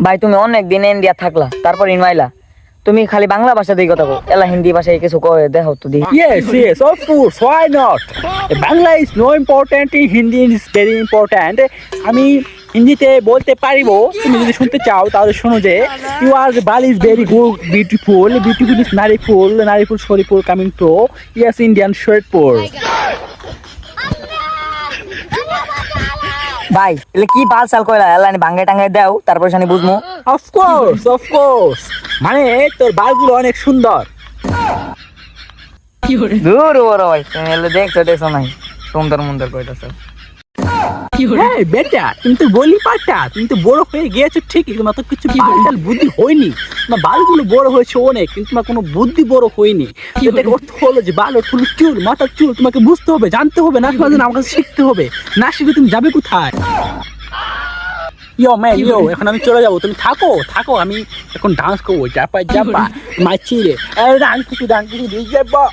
ভাই তুমি অনেক দিন ইন্ডিয়া থাকলা, তারপর ইনভাইলা, তুমি খালি বাংলা ভাষা দিয়ে কথা বলো, এলা হিন্দি ভাষায় কিছু কয়ে দেখো তো দি। Yes, yes, of course. Why not? Bangla is no important. Hindi is very important. আমি হিন্দিতে বলতে পারিবো, তুমি যদি শুনতে চাও তাহলে শোনো যে you are Bali is very good beautiful beautiful is নারীফুল নারীফুল Shariful coming to yes Indian Sharifpur. ভাই এলে কি বাল চাল কইলা, এলা বাঙ্গাই টাঙ্গাই দাও তারপর শানি বুঝমু। অফকোর্স মানে তোর বালগুলো অনেক সুন্দর। দূর বড় ভাই, তুমি এলে দেখছো নাই সুন্দর মুন্দর কইতাছো। হ্যাঁ বেটা, তুমি তো বলি পাটা, তুমি তো বড় হয়ে গিয়েছো ঠিকই, তোমার তো কিছু বাল বুদ্ধি হয়নি। তোমার বালগুলো বড় হয়েছে অনেক, কিন্তু তোমার কোনো বুদ্ধি বড় হয়নি। এটাকে অর্থ হলো যে বাল ফুল চুল, মাথার চুল তোমাকে বুঝতে হবে, জানতে হবে, না শোনার জন্য আমার কাছে শিখতে হবে। না শিখে তুমি যাবে কোথায়? ইয়ো এখন আমি চলে যাবো, তুমি থাকো থাকো, আমি এখন ডান্স করবো, চাপা চাপা মাছিরে ডান্স কিছু দিয়ে যাবো।